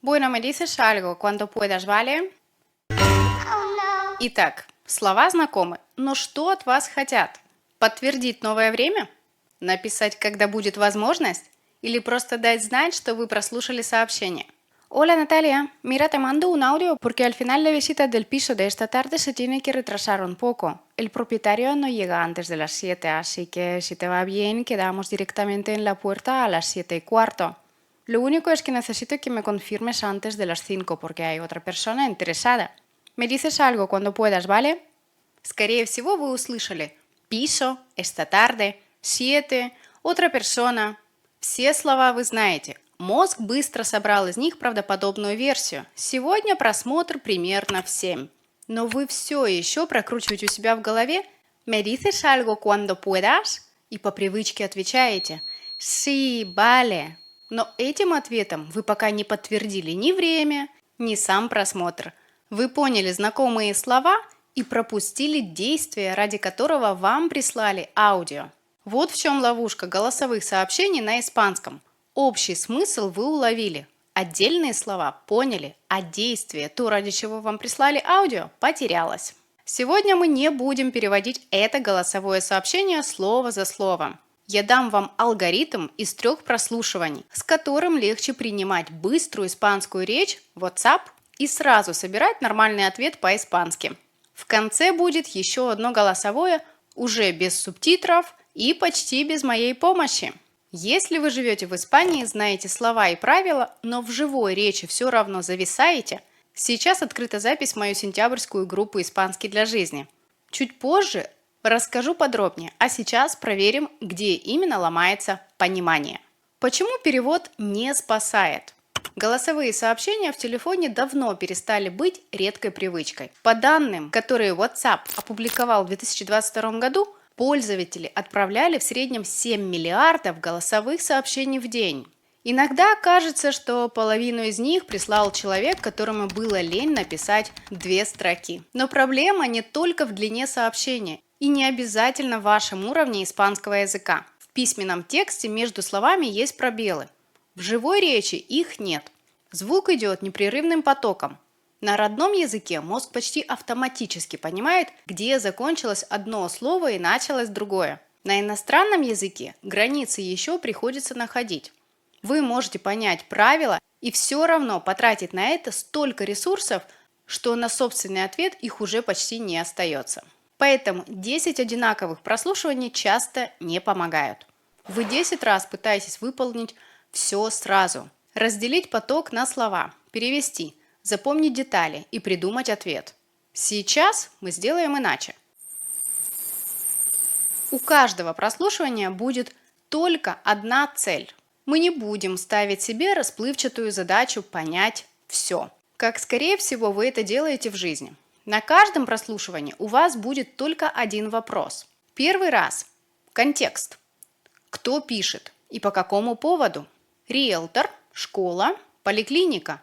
Bueno, me dices algo cuando puedas, ¿vale? Итак, слова знакомы, но что от вас хотят? Подтвердить новое время? Написать, когда будет возможность? Или просто дать знать, что вы прослушали сообщение? Hola Natalia, mira, te mando un audio porque al final la visita del piso de esta tarde se tiene que retrasar un poco. El propietario no llega antes de las 7, así que si te va bien quedamos directamente en la puerta a las 7:15. Lo único es que necesito que me confirmes antes de las 5 porque hay otra persona interesada. Me dices algo cuando puedas, ¿vale? Скорее всего, вы услышали «писо», «esta tarde», «siete», «otra persona». Все слова вы знаете. Мозг быстро собрал из них правдоподобную версию. Сегодня просмотр примерно в 7. Но вы все еще прокручиваете у себя в голове «me dices algo cuando puedas?» и по привычке отвечаете «sí, vale». Но этим ответом вы пока не подтвердили ни время, ни сам просмотр. Вы поняли знакомые слова и пропустили действие, ради которого вам прислали аудио. Вот в чем ловушка голосовых сообщений на испанском. Общий смысл вы уловили, отдельные слова поняли, а действие, то, ради чего вам прислали аудио, потерялось. Сегодня мы не будем переводить это голосовое сообщение слово за словом. Я дам вам алгоритм из 3 прослушиваний, с которым легче принимать быструю испанскую речь в WhatsApp и сразу собирать нормальный ответ по-испански. В конце будет еще одно голосовое, уже без субтитров и почти без моей помощи. Если вы живете в Испании, знаете слова и правила, но в живой речи все равно зависаете, сейчас открыта запись в мою сентябрьскую группу «Испанский для жизни». Чуть позже расскажу подробнее, а сейчас проверим, где именно ломается понимание. Почему перевод не спасает? Голосовые сообщения в телефоне давно перестали быть редкой привычкой. По данным, которые WhatsApp опубликовал в 2022 году, пользователи отправляли в среднем 7 миллиардов голосовых сообщений в день. Иногда кажется, что половину из них прислал человек, которому было лень написать 2 строки. Но проблема не только в длине сообщения и не обязательно в вашем уровне испанского языка. В письменном тексте между словами есть пробелы. В живой речи их нет. Звук идет непрерывным потоком. На родном языке мозг почти автоматически понимает, где закончилось одно слово и началось другое. На иностранном языке границы еще приходится находить. Вы можете понять правила и все равно потратить на это столько ресурсов, что на собственный ответ их уже почти не остается. Поэтому 10 одинаковых прослушиваний часто не помогают. Вы 10 раз пытаетесь выполнить все сразу. Разделить поток на слова, перевести, запомнить детали и придумать ответ. Сейчас мы сделаем иначе. У каждого прослушивания будет только одна цель. Мы не будем ставить себе расплывчатую задачу понять все. Как, скорее всего, вы это делаете в жизни. На каждом прослушивании у вас будет только один вопрос. Первый раз. Контекст. Кто пишет и по какому поводу? Риэлтор, школа, поликлиника.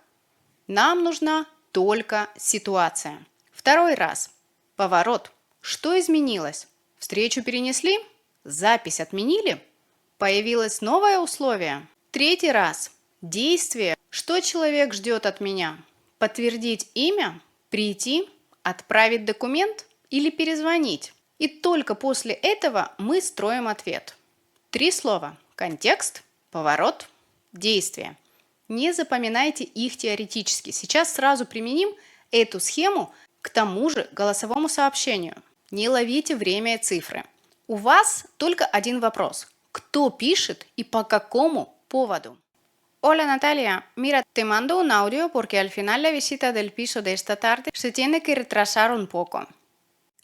Нам нужна только ситуация. Второй раз. Поворот. Что изменилось? Встречу перенесли? Запись отменили? Появилось новое условие? Третий раз. Действие. Что человек ждет от меня? Подтвердить имя? Прийти? Отправить документ? Или перезвонить? И только после этого мы строим ответ. 3 слова. Контекст, поворот, действие. Не запоминайте их теоретически. Сейчас сразу применим эту схему к тому же голосовому сообщению. Не ловите время и цифры. У вас только один вопрос. Кто пишет и по какому поводу? Hola Natalia, mira, te mando un audio porque al final la visita del piso de esta tarde se tiene que retrasar un poco.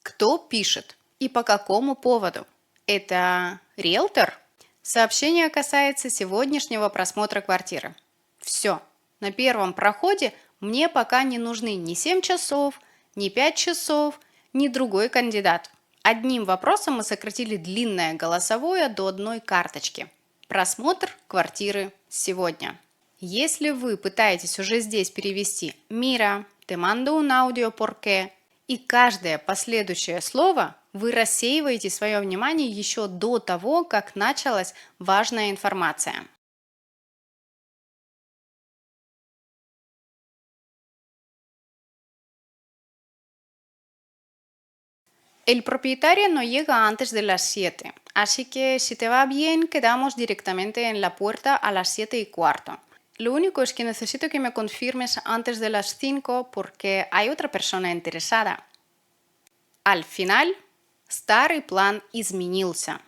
Кто пишет и по какому поводу? Это риэлтор? Сообщение касается сегодняшнего просмотра квартиры. Все. На первом проходе мне пока не нужны ни 7 часов, ни 5 часов, ни другой кандидат. Одним вопросом мы сократили длинное голосовое до одной карточки. Просмотр квартиры сегодня. Если вы пытаетесь уже здесь перевести «Mira, te mando un audio porque» и каждое последующее слово вы рассеиваете свое внимание еще до того, как началась важная информация. El propietario no llega antes de las 7, así que si te va bien, quedamos directamente en la puerta a las 7:15. Lo único es que necesito que me confirmes antes de las 5 porque hay otra persona interesada. Al final, старый план изменился.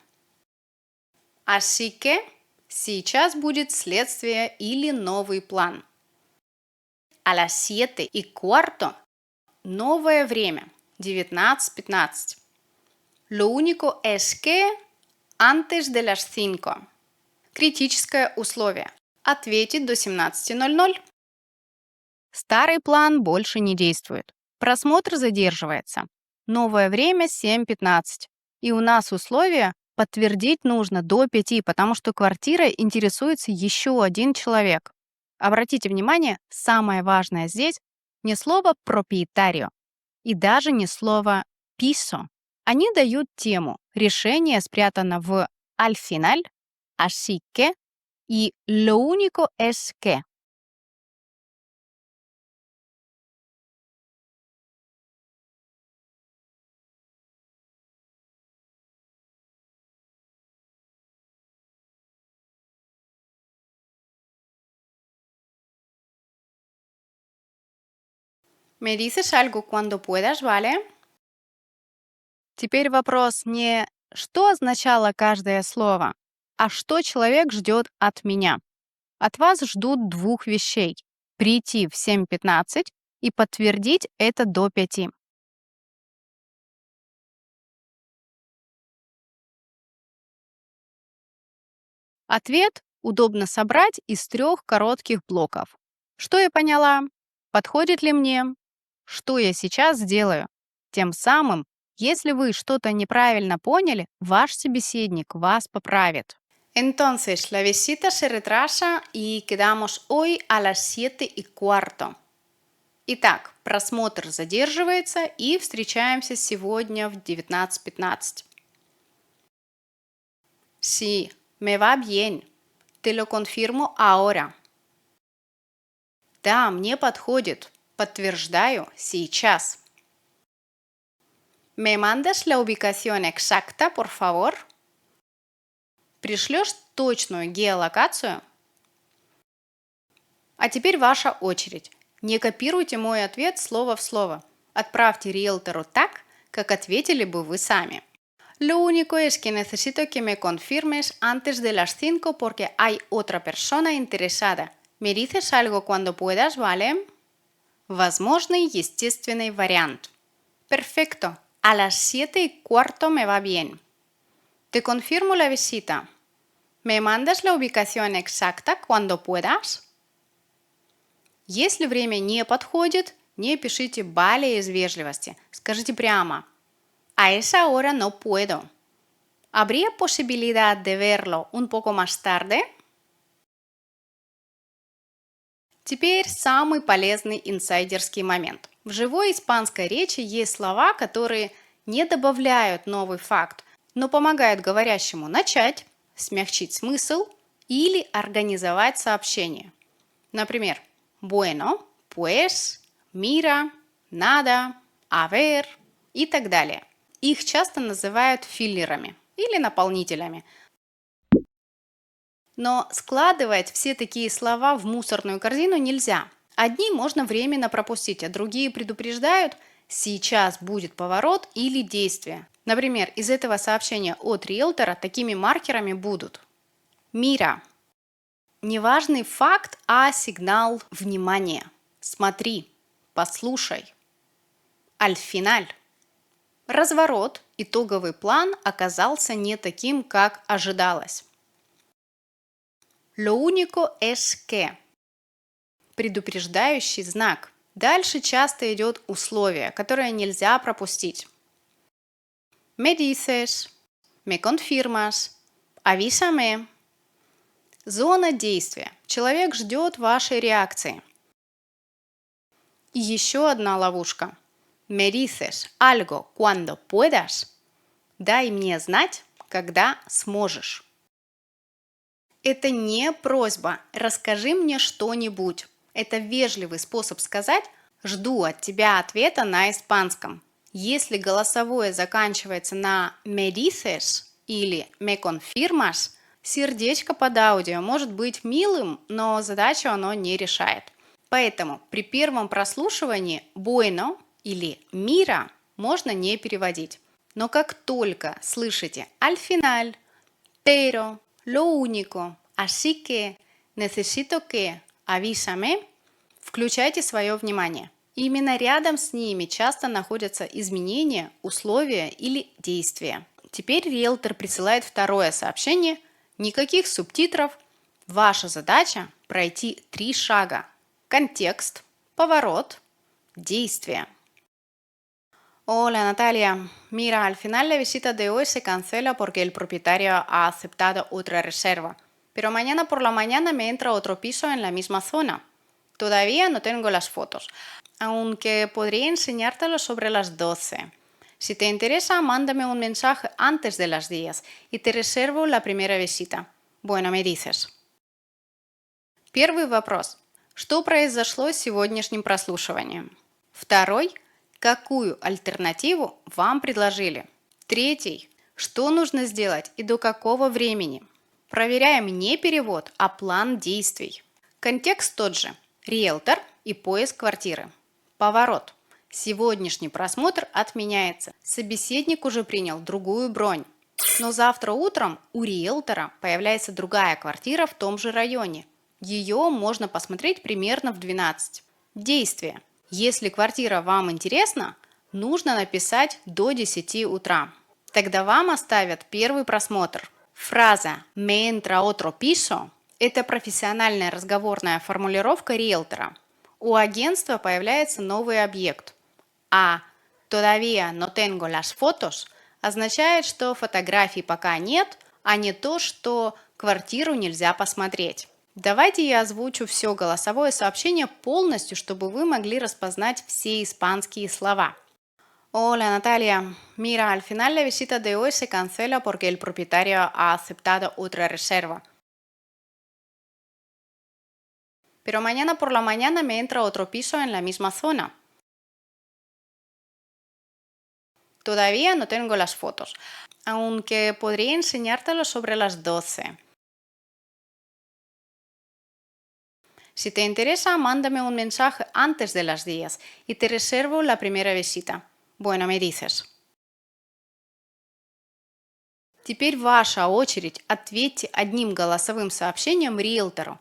Así que сейчас будет следствие или новый план. A las 7:15 новое время, 19:15. Lo único es que antes de las 5. Критическое условие. Ответить до 17:00. Старый план больше не действует. Просмотр задерживается. Новое время 7:15. И у нас условие подтвердить нужно до 5, потому что квартирой интересуется еще один человек. Обратите внимание, самое важное здесь не слово propietario и даже не слово piso. Они дают тему. Решение спрятано в al final, así que и lo único es que. ¿Me dices algo cuando puedas, vale? Теперь вопрос не что означало каждое слово, а что человек ждет от меня. От вас ждут двух вещей. Прийти в 7:15 и подтвердить это до 5. Ответ удобно собрать из 3 коротких блоков. Что я поняла? Подходит ли мне? Что я сейчас сделаю? Тем самым, если вы что-то неправильно поняли, ваш собеседник вас поправит. Entonces, la visita se retrasa y quedamos hoy a las 7:15. Итак, просмотр задерживается и встречаемся сегодня в 19:15. Sí, me va bien. Te lo confirmo ahora. Да, мне подходит. Подтверждаю сейчас. ¿Me mandas la ubicación exacta, por favor? Пришлешь точную геолокацию? А теперь ваша очередь. Не копируйте мой ответ слово в слово. Отправьте риэлтору так, как ответили бы вы сами. Lo único es que necesito que me confirmes antes de las 5 porque hay otra persona interesada. ¿Me dices algo cuando puedas, vale? Возможный естественный вариант. Perfecto. A las 7:15 me va bien. Te confirmo la visita. ¿Me mandas la ubicación exacta cuando puedas? Если время не подходит, не пишите «vale» из вежливости. Скажите прямо «a esa hora no puedo». ¿Habría posibilidad de verlo un poco más tarde? Теперь самый полезный инсайдерский момент. В живой испанской речи есть слова, которые не добавляют новый факт, но помогают говорящему начать, смягчить смысл или организовать сообщение. Например, bueno, pues, mira, nada, a ver и так далее. Их часто называют филлерами или наполнителями. Но складывать все такие слова в мусорную корзину нельзя. Одни можно временно пропустить, а другие предупреждают «сейчас будет поворот» или «действие». Например, из этого сообщения от риэлтора такими маркерами будут «Мира». Неважный факт, а сигнал «Внимание». Смотри, послушай. Аль финаль. Разворот, итоговый план оказался не таким, как ожидалось. Lo único es que. Предупреждающий знак. Дальше часто идет условие, которое нельзя пропустить. Me dices, me confirmas, avísame. Зона действия. Человек ждет вашей реакции. И еще одна ловушка. Me dices algo cuando puedas. Дай мне знать, когда сможешь. Это не просьба «расскажи мне что-нибудь». Это вежливый способ сказать «жду от тебя ответа на испанском». Если голосовое заканчивается на me dices или me confirmas, сердечко под аудио может быть милым, но задачу оно не решает. Поэтому при первом прослушивании bueno или mira можно не переводить. Но как только слышите al final, pero, lo único, así que, necesito que, avísame, включайте свое внимание. Именно рядом с ними часто находятся изменения, условия или действия. Теперь риэлтор присылает второе сообщение. Никаких субтитров. Ваша задача пройти 3 шага. Контекст, поворот, действие. Hola Natalia, mira, al final la visita de hoy se cancela porque el propietario ha aceptado otra reserva, pero mañana por la mañana me entra otro piso en la misma zona. Todavía no tengo las fotos, aunque podría enseñártelo sobre las 12. Si te interesa, mándame un mensaje antes de las 10 y te reservo la primera visita. Bueno, me dices. Первый вопрос. Что произошло с сегодняшним прослушиванием? Второй. Какую альтернативу вам предложили? Третий. Что нужно сделать и до какого времени? Проверяем не перевод, а план действий. Контекст тот же. Риэлтор и поиск квартиры. Поворот. Сегодняшний просмотр отменяется. Собеседник уже принял другую бронь. Но завтра утром у риэлтора появляется другая квартира в том же районе. Ее можно посмотреть примерно в 12. Действие. Если квартира вам интересна, нужно написать до 10 утра. Тогда вам оставят первый просмотр. Фраза «me entra otro piso» – это профессиональная разговорная формулировка риэлтора. У агентства появляется новый объект. А «todavía no tengo las fotos» означает, что фотографий пока нет, а не то, что квартиру нельзя посмотреть. Давайте я озвучу все голосовое сообщение полностью, чтобы вы могли распознать все испанские слова. Hola Natalia, mira, al final la visita de hoy se cancela porque el propietario ha aceptado otra reserva. Pero mañana por la mañana me entra otro piso en la misma zona. Todavía no tengo las fotos, aunque podría enseñártelo sobre las 12. Si te interesa, mándame un mensaje antes de las 10 y te reservo la primera visita. Bueno, me dices. Теперь ваша очередь. Ответьте одним голосовым сообщением риэлтору.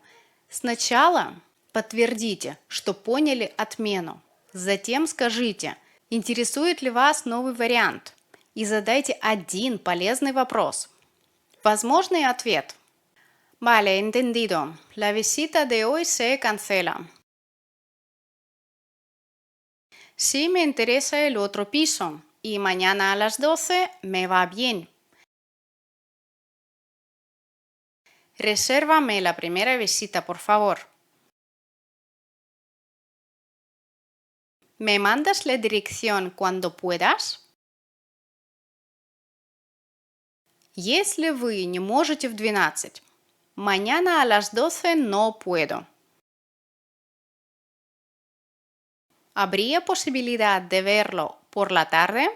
Сначала подтвердите, что поняли отмену. Затем скажите, интересует ли вас новый вариант. И задайте один полезный вопрос. Возможный ответ. Vale, entendido. La visita de hoy se cancela. Sí me interesa el otro piso y mañana a las 12 me va bien. Resérvame la primera visita, por favor. ¿Me mandas la dirección cuando puedas? Если вы не можете в 12, mañana a las 12 no puedo. ¿Habría posibilidad de verlo por la tarde?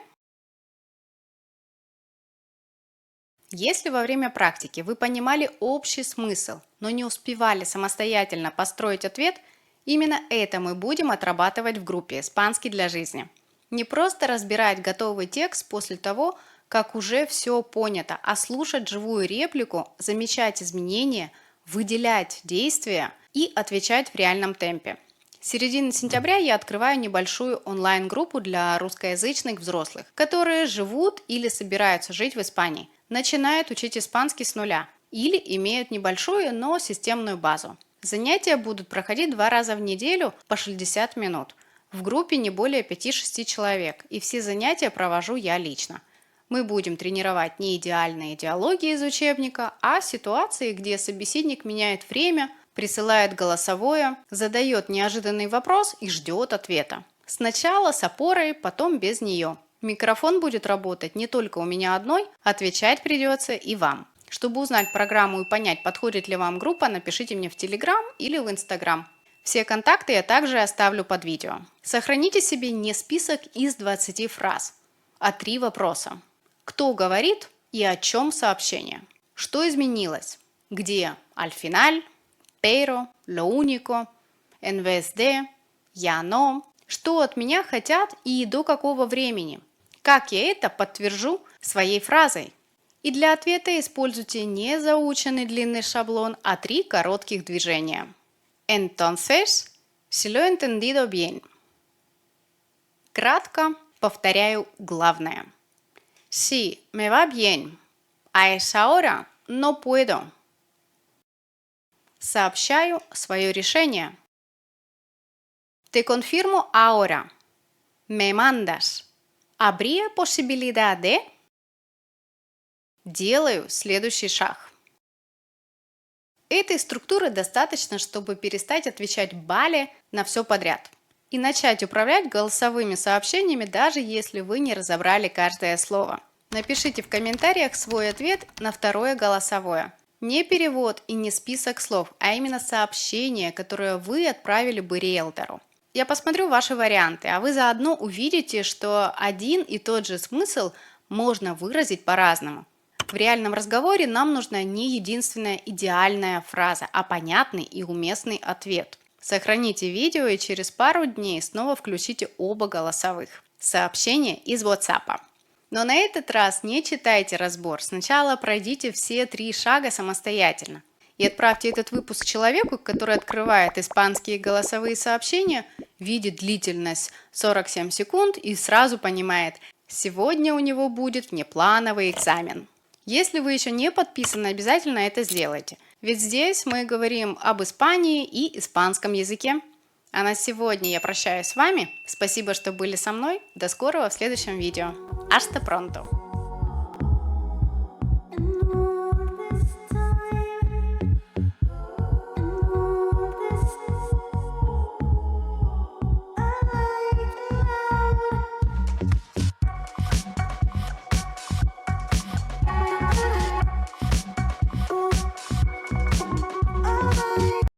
Если во время практики вы понимали общий смысл, но не успевали самостоятельно построить ответ, именно это мы будем отрабатывать в группе «Испанский для жизни». Не просто разбирать готовый текст после того, как уже все понято, а слушать живую реплику, замечать изменения, выделять действия и отвечать в реальном темпе. С середины сентября я открываю небольшую онлайн-группу для русскоязычных взрослых, которые живут или собираются жить в Испании, начинают учить испанский с нуля или имеют небольшую, но системную базу. Занятия будут проходить 2 раза в неделю по 60 минут. В группе не более 5-6 человек, и все занятия провожу я лично. Мы будем тренировать не идеальные диалоги из учебника, а ситуации, где собеседник меняет время, присылает голосовое, задает неожиданный вопрос и ждет ответа. Сначала с опорой, потом без нее. Микрофон будет работать не только у меня одной, отвечать придется и вам. Чтобы узнать программу и понять, подходит ли вам группа, напишите мне в Telegram или в Instagram. Все контакты я также оставлю под видео. Сохраните себе не список из 20 фраз, а 3 вопроса. Кто говорит и о чем сообщение? Что изменилось? Где al final, pero, lo único, en vez de, ya no? Что от меня хотят и до какого времени? Как я это подтвержу своей фразой? И для ответа используйте не заученный длинный шаблон, а 3 коротких движения. Entonces, si lo he entendido bien. Кратко повторяю главное. Si me va bien, a esa hora no puedo. Сообщаю свое решение. Te confirmo ahora. Me mandas. ¿Habría posibilidad de? Делаю следующий шаг. Этой структуры достаточно, чтобы перестать отвечать «бале» на все подряд и начать управлять голосовыми сообщениями, даже если вы не разобрали каждое слово. Напишите в комментариях свой ответ на второе голосовое. Не перевод и не список слов, а именно сообщение, которое вы отправили бы риэлтору. Я посмотрю ваши варианты, а вы заодно увидите, что один и тот же смысл можно выразить по-разному. В реальном разговоре нам нужна не единственная идеальная фраза, а понятный и уместный ответ. Сохраните видео и через пару дней снова включите оба голосовых сообщения из WhatsApp. Но на этот раз не читайте разбор, сначала пройдите все 3 шага самостоятельно. И отправьте этот выпуск человеку, который открывает испанские голосовые сообщения, видит длительность 47 секунд и сразу понимает, сегодня у него будет внеплановый экзамен. Если вы еще не подписаны, обязательно это сделайте. Ведь здесь мы говорим об Испании и испанском языке. А на сегодня я прощаюсь с вами. Спасибо, что были со мной. До скорого в следующем видео. Hasta pronto!